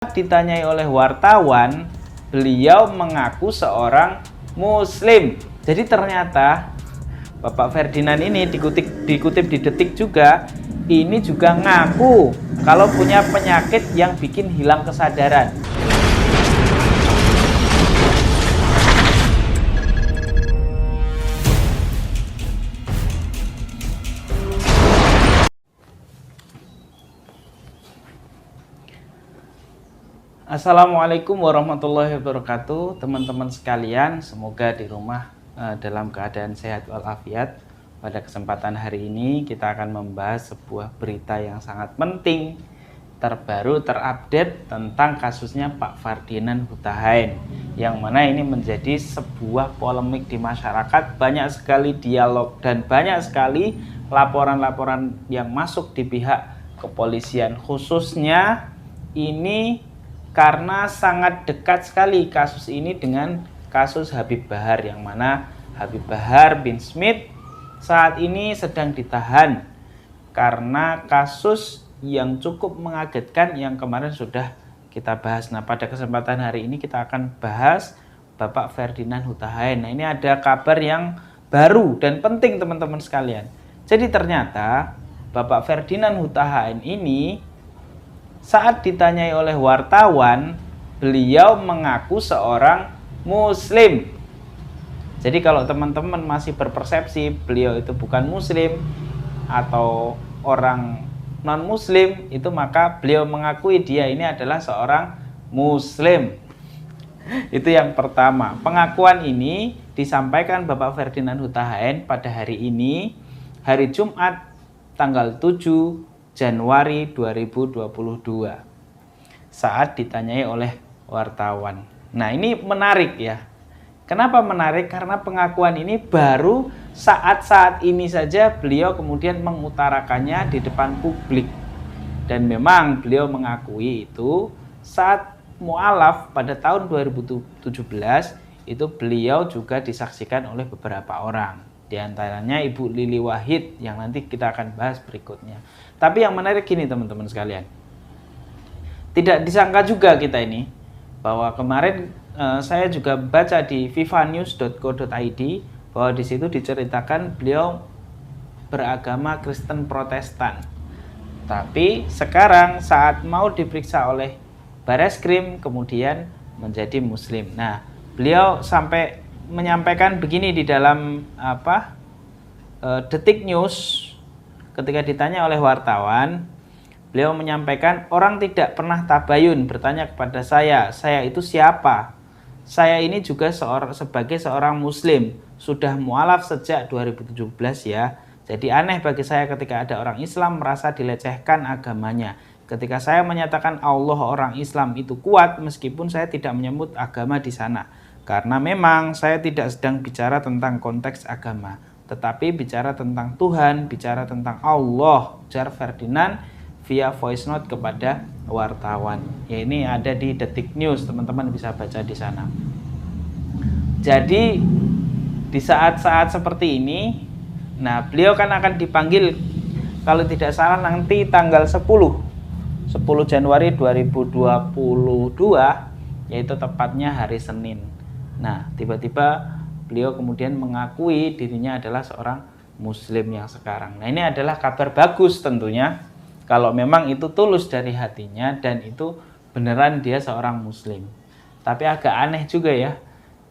Ditanyai oleh wartawan, beliau mengaku seorang muslim. Jadi ternyata Bapak Ferdinand ini dikutip di Detik juga, ini juga ngaku kalau punya penyakit yang bikin hilang kesadaran. Assalamualaikum warahmatullahi wabarakatuh, teman-teman sekalian. Semoga di rumah dalam keadaan sehat walafiat. Pada kesempatan hari ini kita akan membahas sebuah berita yang sangat penting, terbaru, terupdate tentang kasusnya Pak Ferdinand Huta Hayan, yang mana ini menjadi sebuah polemik di masyarakat. Banyak sekali dialog dan banyak sekali laporan-laporan yang masuk di pihak kepolisian, khususnya ini karena sangat dekat sekali kasus ini dengan kasus Habib Bahar, yang mana Habib Bahar bin Smith saat ini sedang ditahan karena kasus yang cukup mengagetkan yang kemarin sudah kita bahas. Nah, pada kesempatan hari ini kita akan bahas Bapak Ferdinand Huta Hayan. Nah, ini ada kabar yang baru dan penting, teman-teman sekalian. Jadi ternyata Bapak Ferdinand Huta Hayan ini saat ditanyai oleh wartawan, beliau mengaku seorang muslim. Jadi kalau teman-teman masih berpersepsi beliau itu bukan muslim atau orang non-muslim, itu maka beliau mengakui dia ini adalah seorang muslim. Itu yang pertama. Pengakuan ini disampaikan Bapak Ferdinand Huta Hayan pada hari ini, hari Jumat tanggal 7 Januari 2022, saat ditanyai oleh wartawan. Nah, ini menarik ya. Kenapa menarik? Karena pengakuan ini baru saat ini saja beliau kemudian mengutarakannya di depan publik. Dan memang beliau mengakui itu saat mu'alaf pada tahun 2017, itu beliau juga disaksikan oleh beberapa orang. Di antaranya Ibu Lili Wahid yang nanti kita akan bahas berikutnya. Tapi yang menarik gini, teman-teman sekalian. Tidak disangka juga kita ini bahwa kemarin saya juga baca di vivanews.co.id bahwa di situ diceritakan beliau beragama Kristen Protestan. Tapi sekarang saat mau diperiksa oleh Bareskrim kemudian menjadi muslim. Nah, beliau sampai menyampaikan begini di dalam Detik News ketika ditanya oleh wartawan. Beliau menyampaikan, orang tidak pernah tabayun bertanya kepada saya itu siapa? Saya ini juga sebagai seorang muslim, sudah mualaf sejak 2017 ya. Jadi aneh bagi saya ketika ada orang Islam merasa dilecehkan agamanya. Ketika saya menyatakan Allah orang Islam itu kuat meskipun saya tidak menyebut agama di sana. Karena memang saya tidak sedang bicara tentang konteks agama, tetapi bicara tentang Tuhan, bicara tentang Allah, ujar Ferdinand via voice note kepada wartawan. Ya, ini ada di Detik News, teman-teman bisa baca di sana. Jadi di saat-saat seperti ini, nah beliau kan akan dipanggil kalau tidak salah nanti tanggal 10 Januari 2022, yaitu tepatnya hari Senin. Nah, tiba-tiba beliau kemudian mengakui dirinya adalah seorang muslim yang sekarang. Nah, ini adalah kabar bagus tentunya kalau memang itu tulus dari hatinya dan itu beneran dia seorang muslim. Tapi agak aneh juga ya,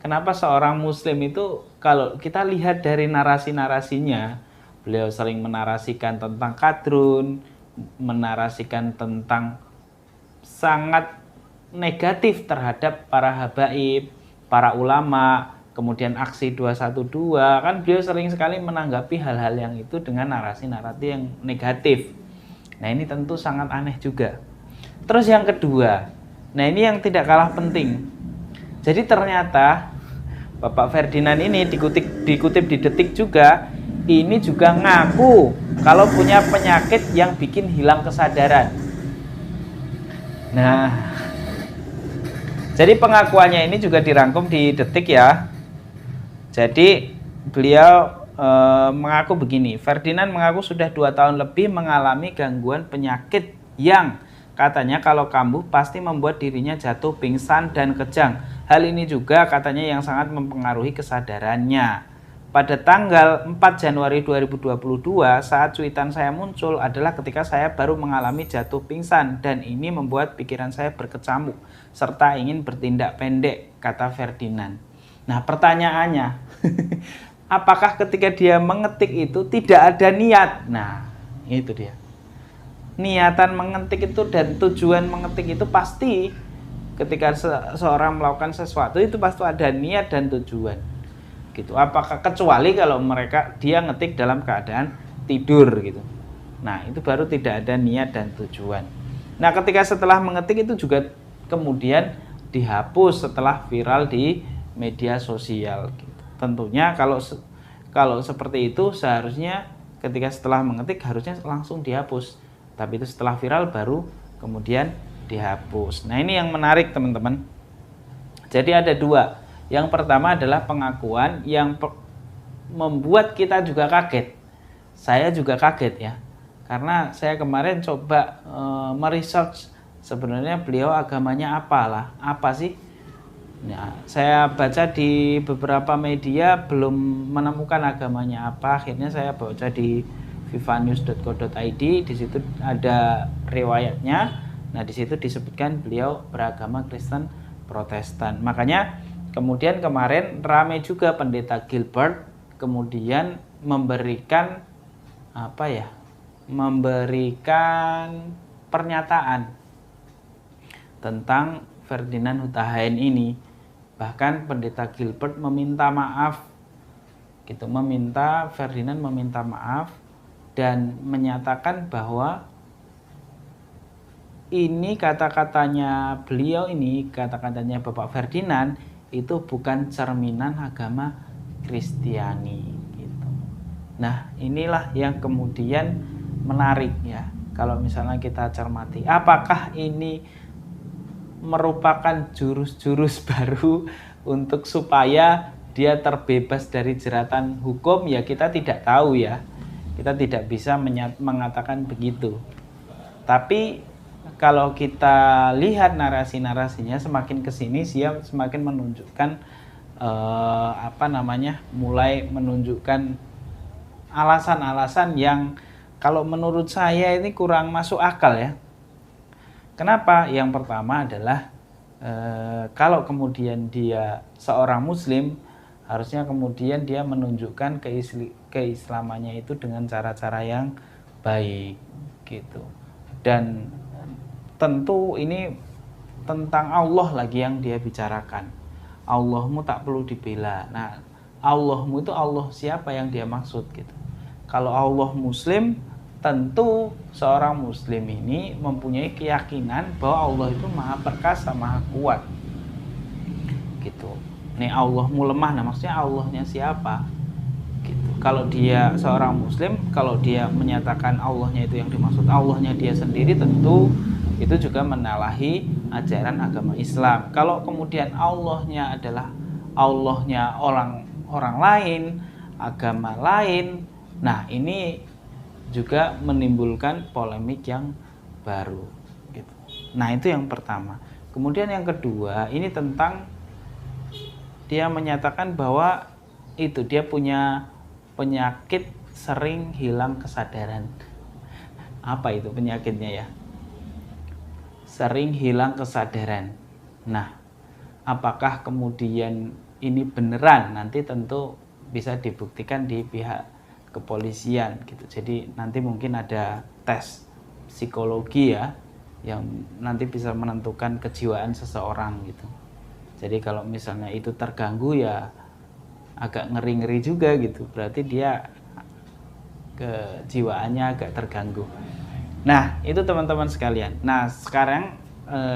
kenapa seorang muslim itu kalau kita lihat dari narasi-narasinya, beliau sering menarasikan tentang kadrun, menarasikan tentang sangat negatif terhadap para habaib, para ulama, kemudian aksi 212, kan beliau sering sekali menanggapi hal-hal yang itu dengan narasi-narasi yang negatif. Nah, ini tentu sangat aneh juga. Terus yang kedua, nah ini yang tidak kalah penting. Jadi ternyata Bapak Ferdinand ini dikutip di Detik juga, ini juga ngaku kalau punya penyakit yang bikin hilang kesadaran. Nah, jadi pengakuannya ini juga dirangkum di Detik ya. Jadi beliau mengaku begini, Ferdinand mengaku sudah 2 tahun lebih mengalami gangguan penyakit yang Katanya kalau kambuh pasti membuat dirinya jatuh pingsan dan kejang. Hal ini juga katanya yang sangat mempengaruhi kesadarannya. Pada tanggal 4 Januari 2022 saat cuitan saya muncul adalah ketika saya baru mengalami jatuh pingsan dan ini membuat pikiran saya berkecamuk serta ingin bertindak pendek, kata Ferdinand. Nah pertanyaannya, apakah ketika dia mengetik itu tidak ada niat? Nah itu dia. Niatan mengetik itu dan tujuan mengetik itu pasti ketika seorang melakukan sesuatu itu pasti ada niat dan tujuan gitu. Apakah kecuali kalau dia ngetik dalam keadaan tidur gitu. Nah itu baru tidak ada niat dan tujuan. Nah ketika setelah mengetik itu juga kemudian dihapus setelah viral di media sosial gitu. Tentunya kalau seperti itu seharusnya ketika setelah mengetik harusnya langsung dihapus. Tapi itu setelah viral baru kemudian dihapus. Nah ini yang menarik teman-teman. Jadi ada dua. Yang pertama adalah pengakuan yang membuat kita juga kaget. Saya juga kaget ya. Karena saya kemarin coba meresearch sebenarnya beliau agamanya apa sih? Nah, saya baca di beberapa media belum menemukan agamanya apa. Akhirnya saya baca di vivanews.co.id, di situ ada riwayatnya. Nah, di situ disebutkan beliau beragama Kristen Protestan. Makanya kemudian kemarin ramai juga Pendeta Gilbert kemudian memberikan memberikan pernyataan tentang Ferdinand Huta Hayan ini. Bahkan Pendeta Gilbert meminta maaf gitu, Ferdinand meminta maaf dan menyatakan bahwa ini kata-katanya beliau ini, kata-katanya Bapak Ferdinand itu bukan cerminan agama Kristiani gitu. Nah, inilah yang kemudian menarik ya. Kalau misalnya kita cermati, apakah ini merupakan jurus-jurus baru untuk supaya dia terbebas dari jeratan hukum? Ya kita tidak tahu ya. Kita tidak bisa mengatakan begitu. Tapi kalau kita lihat narasi-narasinya semakin kesini dia semakin menunjukkan mulai menunjukkan alasan-alasan yang kalau menurut saya ini kurang masuk akal ya. Kenapa? Yang pertama adalah kalau kemudian dia seorang muslim, harusnya kemudian dia menunjukkan keislamannya itu dengan cara-cara yang baik gitu. Dan tentu ini tentang Allah lagi yang dia bicarakan. Allahmu tak perlu dibela. Nah, Allahmu itu Allah siapa yang dia maksud gitu. Kalau Allah muslim, tentu seorang muslim ini mempunyai keyakinan bahwa Allah itu maha perkasa, maha kuat gitu. Nih Allahmu lemah, nah maksudnya Allahnya siapa gitu. Kalau dia seorang muslim, kalau dia menyatakan Allahnya itu yang dimaksud Allahnya dia sendiri, tentu itu juga menyalahi ajaran agama Islam. Kalau kemudian Allahnya adalah Allahnya orang lain, agama lain, nah ini juga menimbulkan polemik yang baru gitu. Nah itu yang pertama. Kemudian yang kedua, ini tentang dia menyatakan bahwa itu dia punya penyakit sering hilang kesadaran. Apa itu penyakitnya ya? Sering hilang kesadaran. Nah, apakah kemudian ini beneran? Nanti tentu bisa dibuktikan di pihak kepolisian gitu. Jadi nanti mungkin ada tes psikologi ya yang nanti bisa menentukan kejiwaan seseorang gitu. Jadi kalau misalnya itu terganggu ya agak ngeri-ngeri juga gitu. Berarti dia kejiwaannya agak terganggu. Nah, itu teman-teman sekalian. Nah, sekarang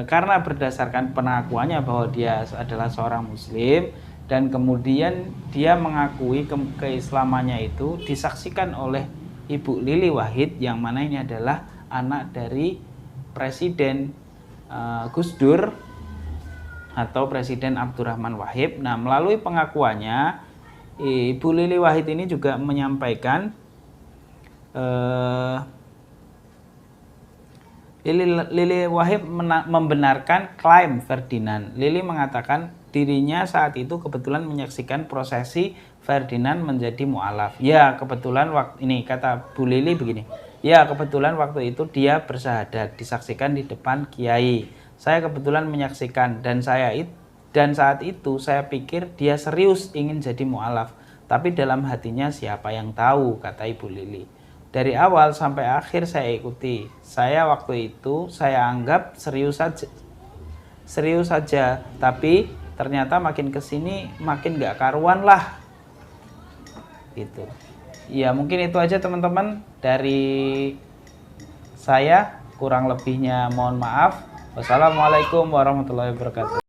karena berdasarkan pengakuannya bahwa dia adalah seorang muslim dan kemudian dia mengakui keislamannya itu disaksikan oleh Ibu Lili Wahid yang mana ini adalah anak dari Presiden Gus Dur atau Presiden Abdurrahman Wahid. Nah, melalui pengakuannya Ibu Lili Wahid ini juga menyampaikan Lili Wahib membenarkan klaim Ferdinand. Lili mengatakan dirinya saat itu kebetulan menyaksikan prosesi Ferdinand menjadi mu'alaf. Ya, kebetulan waktu ini kata Bu Lili begini. Ya, kebetulan waktu itu dia bersahadat, disaksikan di depan kiai. Saya kebetulan menyaksikan dan saat itu saya pikir dia serius ingin jadi mu'alaf. Tapi dalam hatinya siapa yang tahu, kata Ibu Lili. Dari awal sampai akhir saya ikuti. Saya waktu itu saya anggap serius saja, tapi ternyata makin kesini makin gak karuan lah. Gitu. Ya mungkin itu aja teman-teman dari saya. Kurang lebihnya mohon maaf. Wassalamualaikum warahmatullahi wabarakatuh.